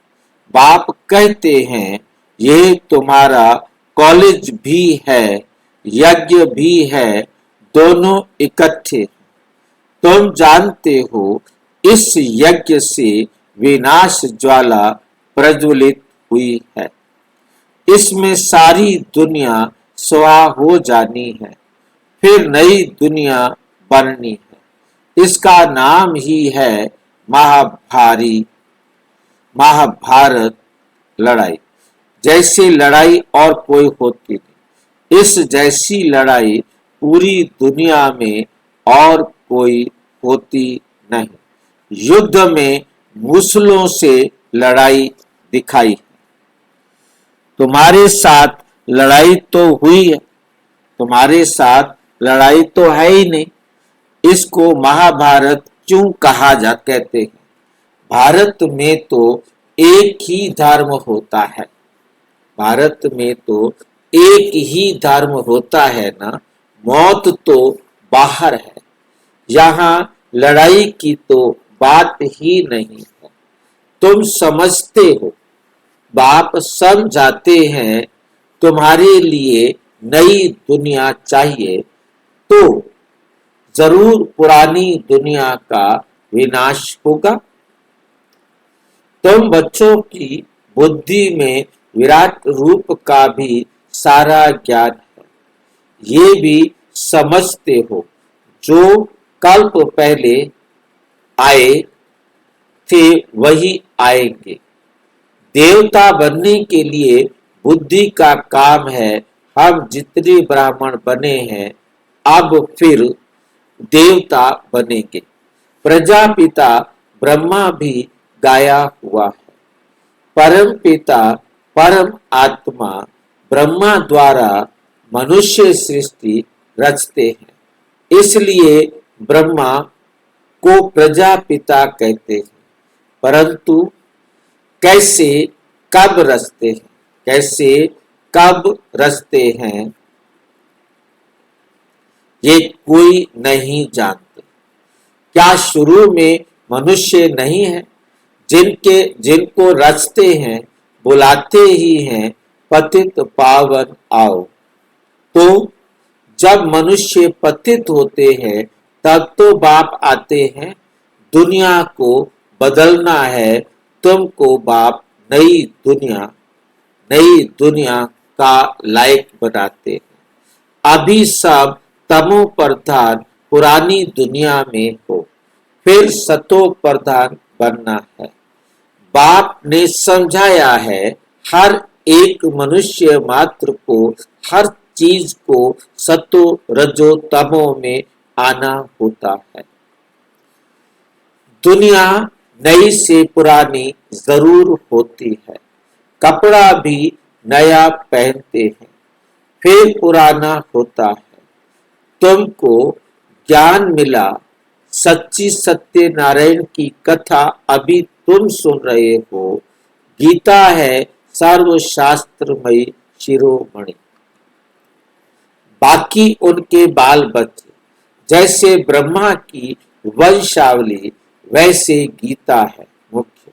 बाप कहते हैं ये तुम्हारा कॉलेज भी है, यज्ञ भी है, दोनों इकट्ठे। तुम जानते हो इस यज्ञ से विनाश ज्वाला प्रज्वलित हुई है। इसमें सारी दुनिया स्वाहा हो जानी है, फिर नई दुनिया बननी है। इसका नाम ही है महाभारत लड़ाई। जैसे लड़ाई और कोई होती नहीं, इस जैसी लड़ाई पूरी दुनिया में और कोई होती नहीं। युद्ध में मूसलों से लड़ाई दिखाई। तुम्हारे साथ लड़ाई तो हुई है, तुम्हारे साथ लड़ाई तो है ही नहीं। इसको महाभारत क्यों कहते हैं? भारत में तो एक ही धर्म होता है। भारत में तो एक ही धर्म होता है ना। मौत तो बाहर है, यहाँ लड़ाई की तो बात ही नहीं है। तुम समझते हो, बाप समझाते हैं तुम्हारे लिए नई दुनिया चाहिए तो जरूर पुरानी दुनिया का विनाश होगा। तुम बच्चों की बुद्धि में विराट रूप का भी सारा ज्ञान है। ये भी समझते हो जो कल्प पहले आए थे वही आएंगे। देवता बनने के लिए बुद्धि का काम है। हम जितने ब्राह्मण बने हैं अब फिर देवता बनेंगे। प्रजापिता ब्रह्मा भी गाया हुआ है। परम पिता परम आत्मा ब्रह्मा द्वारा मनुष्य सृष्टि रचते हैं, इसलिए ब्रह्मा को प्रजापिता कहते हैं। परंतु कैसे कब रचते हैं, कैसे कब रचते हैं ये कोई नहीं जानते। क्या शुरू में मनुष्य नहीं है? जिनको रचते हैं बुलाते ही हैं पतित पावन आओ। तो जब मनुष्य पतित होते हैं तब तो बाप आते हैं। दुनिया को बदलना है, तुमको बाप नई दुनिया का लायक बनाते हैं। अभी सब तमो प्रधान पुरानी दुनिया में हो, फिर सतो प्रधान बनना है। बाप ने समझाया है हर एक मनुष्य मात्र को हर चीज को सतो रजो तमो में आना होता है। दुनिया नई से पुरानी जरूर होती है। कपड़ा भी नया पहनते हैं फिर पुराना होता है। तुमको ज्ञान मिला, सच्ची सत्य नारायण की कथा अभी तुम सुन रहे हो। गीता है सर्वशास्त्रमयी शिरोमणि। बाकी उनके बाल बच्चे, जैसे ब्रह्मा की वंशावली वैसे गीता है मुख्य।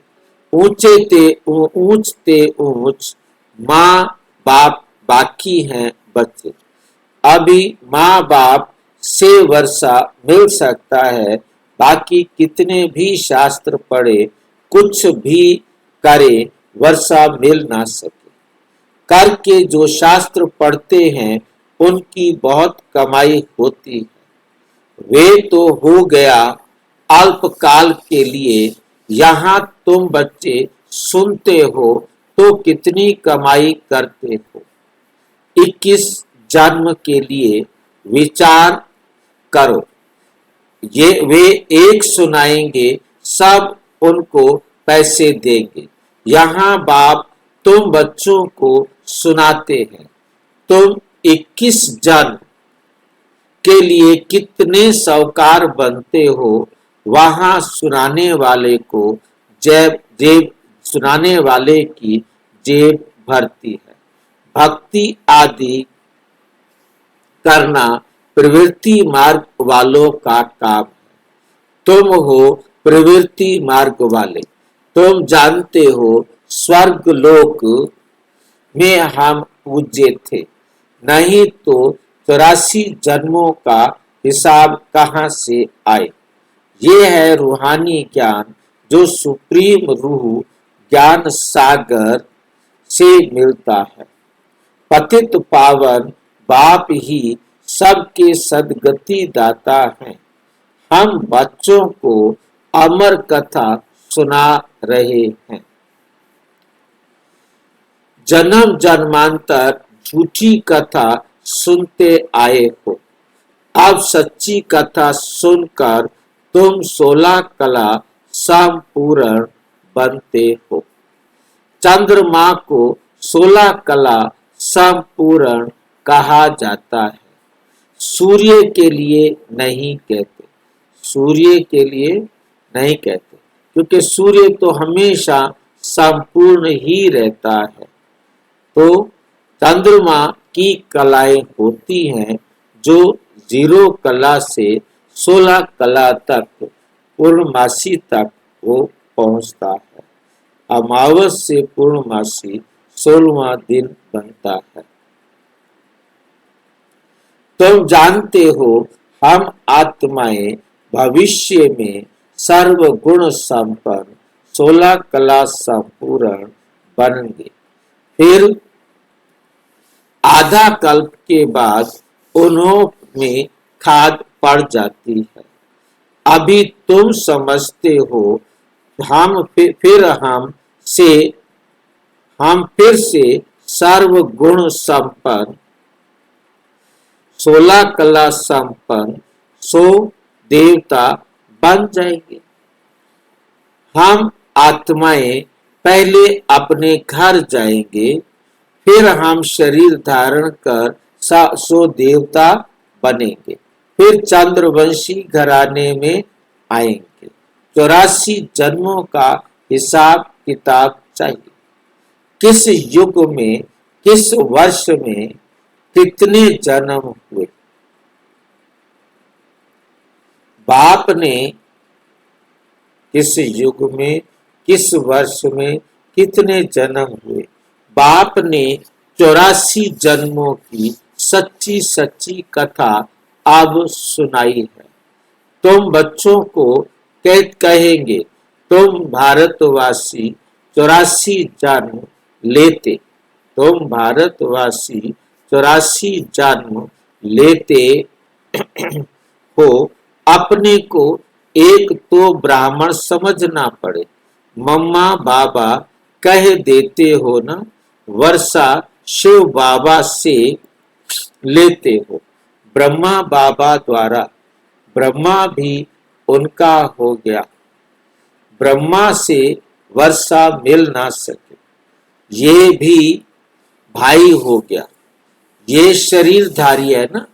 ऊंचते ऊंच माँ बाप बाकी हैं बच्चे। अभी माँ बाप से वर्षा मिल सकता है, बाकी कितने भी शास्त्र पढ़े कुछ भी करे वर्षा मिल ना सके। करके जो शास्त्र पढ़ते हैं उनकी बहुत कमाई होती है। वे तो हो गया अल्पकाल के लिए। यहाँ तुम बच्चे सुनते हो तो कितनी कमाई करते हो। 21 जन्म के लिए विचार करो। वे एक सुनाएंगे, सब उनको पैसे देंगे। यहाँ बाप तुम बच्चों को सुनाते हैं। तुम 21 जन्म के लिए कितने साहूकार बनते हो। वहां सुनाने वाले को सुनाने वाले की जेब भरती है। भक्ति आदि करना प्रवृत्ति मार्ग वालों का काम है। तुम हो प्रवृत्ति मार्ग वाले। तुम जानते हो स्वर्ग लोक में हम पूज्य थे, नहीं तो 84 जन्मों का हिसाब कहाँ से आए। ये है रूहानी ज्ञान जो सुप्रीम रूह ज्ञान सागर से मिलता है। पतित पावन बाप ही सबके सदगति दाता हैं। हम बच्चों को अमर कथा सुना रहे हैं। जन्म जन्मांतर झूठी कथा सुनते आए हो। अब सच्ची कथा सुनकर तुम 16 कला संपूर्ण बनते हो। चंद्रमा को 16 कला संपूर्ण कहा जाता है। सूर्य के लिए नहीं कहते। सूर्य के लिए नहीं कहते क्योंकि सूर्य तो हमेशा संपूर्ण ही रहता है। तो चंद्रमा की कलाएं होती हैं जो 0 कला से 16 कला तक पूर्णमासी तक वो पहुंचता है। अमावस से पूर्णमासी 16वां दिन बनता है। तुम जानते हो हम आत्माएं भविष्य में सर्व गुण संपन्न 16 कला संपूर्ण बनेंगे। फिर आधा कल्प के बाद उन्होंने खाद पड़ जाती है। अभी तुम समझते हो हम फिर से सर्वगुण संपन्न 16 कला संपन्न 100 देवता बन जाएंगे। हम आत्माएं पहले अपने घर जाएंगे, फिर हम शरीर धारण कर 100 देवता बनेंगे, फिर चंद्रवंशी घराने में आएंगे। 84 जन्मों का हिसाब किताब चाहिए। किस युग में, किस वर्ष में कितने जन्म हुए? बाप ने किस युग में, किस वर्ष में कितने जन्म हुए? बाप ने 84 जन्मों की सच्ची सच्ची कथा अब सुनाई है। तुम बच्चों को कहेंगे तुम भारतवासी 84 जन्म लेते, तुम भारतवासी 84 जन्म लेते हो। अपने को एक तो ब्राह्मण समझना पड़े। मम्मा बाबा कह देते हो ना, वर्षा शिव बाबा से लेते हो। ब्रह्मा बाबा द्वारा ब्रह्मा भी उनका हो गया, ब्रह्मा से वर्षा मिल ना सके, ये भी भाई हो गया। ये शरीरधारी है ना,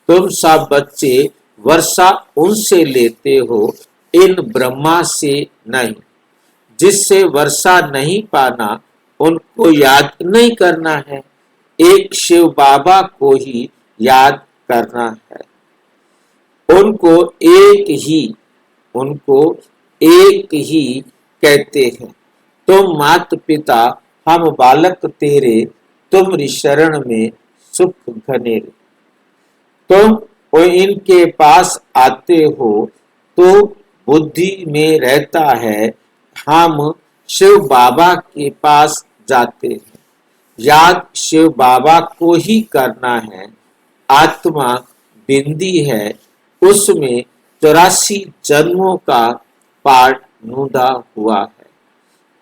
तुम सब बच्चे वर्षा उनसे लेते हो, इन ब्रह्मा से नहीं। जिससे वर्षा नहीं पाना उनको याद नहीं करना है, एक शिव बाबा को ही याद करना है। उनको एक ही कहते हैं। तुम मात पिता हम बालक तेरे, तुमरी शरण में सुख घनेरे। तुम इनके पास आते हो तो बुद्धि में रहता है हम शिव बाबा के पास जाते हैं। याद शिव बाबा को ही करना है। आत्मा बिंदी है, उसमें 84 जन्मों का पाठ नूंदा हुआ है।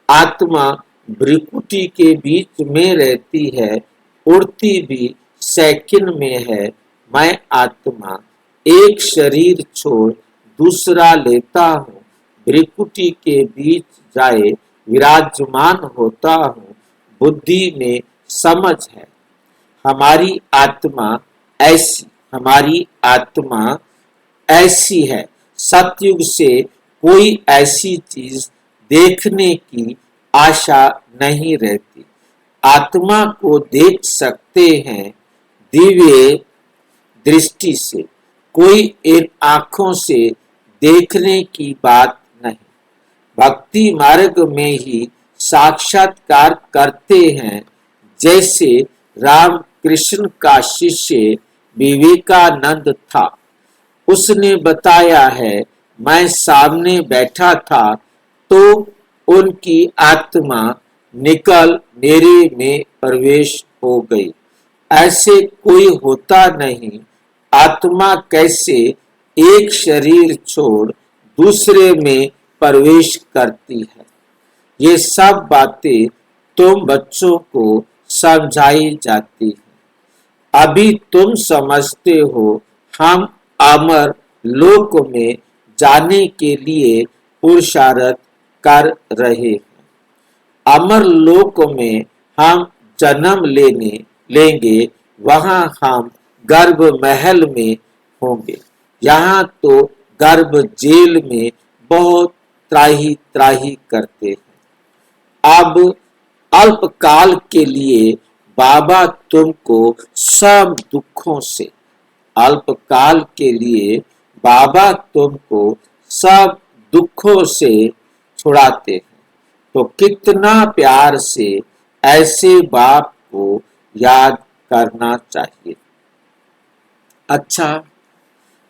आत्मा भ्रिकुटी के बीच में रहती है, उड़ती भी सेकंड में है। मैं आत्मा एक शरीर छोड़ दूसरा लेता हूँ, भ्रिकुटी के बीच जाए विराजमान होता हूँ। बुद्धि में समझ है, हमारी आत्मा ऐसी है। सतयुग से कोई ऐसी चीज देखने की आशा नहीं रहती। आत्मा को देख सकते हैं दिव्य दृष्टि से, कोई इन आंखों से देखने की बात नहीं। भक्ति मार्ग में ही साक्षात्कार करते हैं। जैसे राम कृष्ण का शिष्य विवेकानंद था, उसने बताया है, मैं सामने बैठा था तो उनकी आत्मा निकल मेरे में प्रवेश हो गई। ऐसे कोई होता नहीं। आत्मा कैसे एक शरीर छोड़ दूसरे में प्रवेश करती है, ये सब बातें तुम बच्चों को समझाई जाती है। अभी तुम समझते हो हम अमर लोक में जाने के लिए पुरुषार्थ कर रहे हैं। अमर लोक में हम जन्म लेंगे, वहां हम गर्भ महल में होंगे। यहाँ तो गर्भ जेल में बहुत त्राही त्राही करते हैं। अब अल्पकाल के लिए बाबा तुमको सब दुखों से, अल्पकाल के लिए बाबा तुमको सब दुखों से छुड़ाते हैं। तो कितना प्यार से ऐसे बाप को याद करना चाहिए। अच्छा,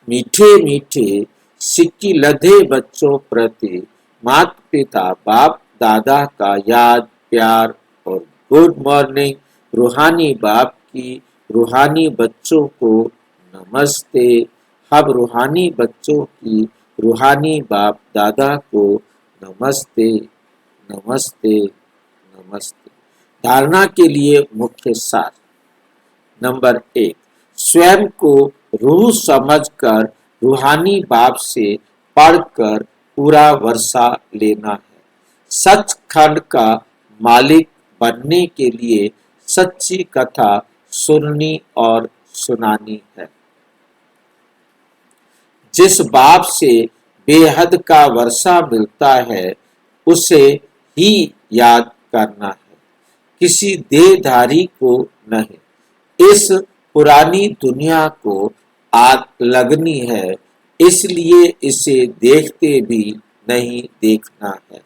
मीठे मीठे सिक्की लधे बच्चों प्रति माता पिता बाप दादा का याद प्यार और गुड मॉर्निंग रूहानी बाप की रूहानी बच्चों को नमस्ते। हम रूहानी बच्चों की रूहानी बाप दादा को नमस्ते नमस्ते नमस्ते। धारणा के लिए मुख्य सार। नंबर 1, स्वयं को रूह समझकर रूहानी बाप से पढ़कर पूरा वर्षा लेना है। सचखंड का मालिक बनने के लिए सच्ची कथा सुननी और सुनानी है। जिस बाप से बेहद का वर्षा मिलता है उसे ही याद करना है, किसी देहधारी को नहीं। इस पुरानी दुनिया को आग लगनी है, इसलिए इसे देखते भी नहीं देखना है।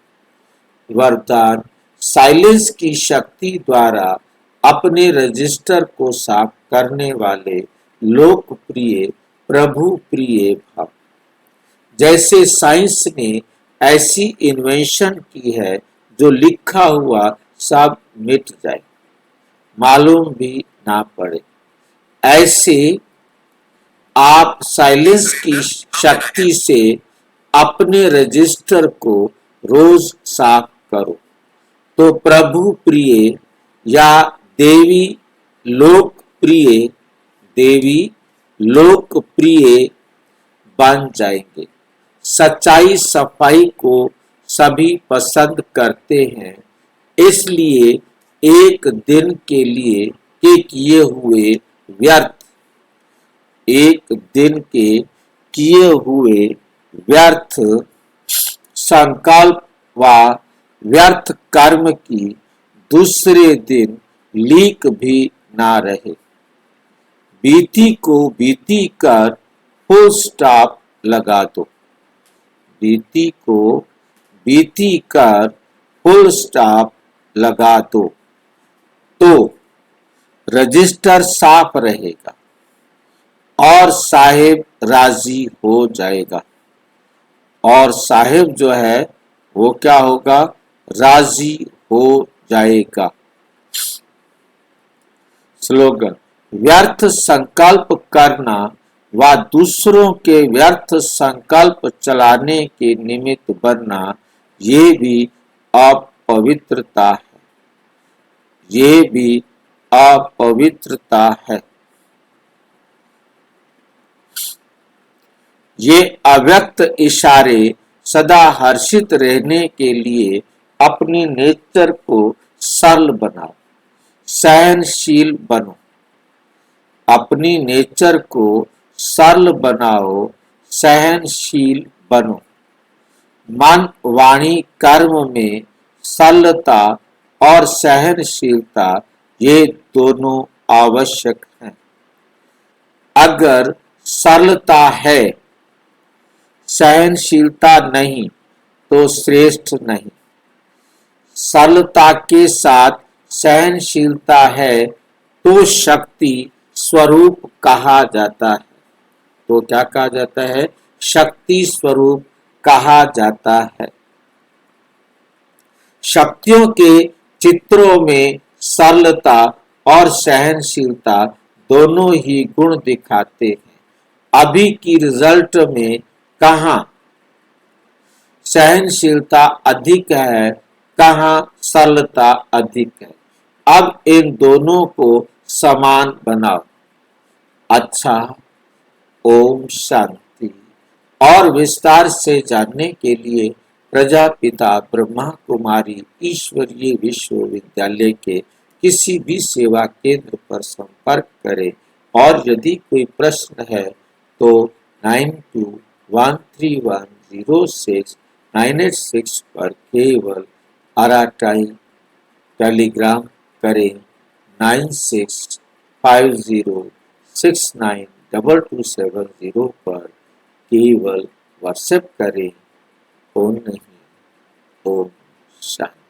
वरदान साइलेंस की शक्ति द्वारा अपने रजिस्टर को साफ करने वाले लोकप्रिय प्रभु प्रिय भव। जैसे साइंस ने ऐसी इन्वेंशन की है जो लिखा हुआ सब मिट जाए, मालूम भी ना पड़े, ऐसे आप साइलेंस की शक्ति से अपने रजिस्टर को रोज साफ करो तो प्रभु प्रिय या देवी लोकप्रिय बन जाएंगे। सच्चाई सफाई को सभी पसंद करते हैं, इसलिए एक दिन के लिए के किए हुए व्यर्थ संकल्प व व्यर्थ कर्म की दूसरे दिन लीक भी ना रहे। बीती को बीती कर फुल स्टॉप लगा दो। बीती को बीती कर फुल स्टॉप लगा दो तो रजिस्टर साफ रहेगा और साहिब राजी हो जाएगा। और साहिब जो है वो क्या होगा? राजी हो जाएगा। स्लोगन, व्यर्थ संकल्प करना व दूसरों के व्यर्थ संकल्प चलाने के निमित्त बनना, ये भी अपवित्रता है। ये भी अपवित्रता है। ये अव्यक्त इशारे सदा हर्षित रहने के लिए अपनी नेचर को सरल बनाओ, सहनशील बनो। अपनी नेचर को सरल बनाओ, सहनशील बनो। मन वाणी कर्म में सरलता और सहनशीलता ये दोनों आवश्यक हैं। अगर सरलता है, सहनशीलता नहीं तो श्रेष्ठ नहीं। सरलता के साथ सहनशीलता है तो शक्ति स्वरूप कहा जाता है। तो क्या कहा जाता है? शक्ति स्वरूप कहा जाता है। शक्तियों के चित्रों में सरलता और सहनशीलता दोनों ही गुण दिखाते हैं। अभी की रिजल्ट में कहाँ सहनशीलता अधिक है, कहाँ सरलता अधिक है। अब इन दोनों को समान बनाओ। अच्छा, ओम शांति। और विस्तार से जानने के लिए प्रजापिता ब्रह्मा कुमारी ईश्वरीय विश्वविद्यालय के किसी भी सेवा केंद्र पर संपर्क करें। और यदि कोई प्रश्न है तो 9213106986 पर केवल अराटाई टेलीग्राम करें। 9650692270 पर केवल व्हाट्सएप करें। फोन नहीं। ओम शांति।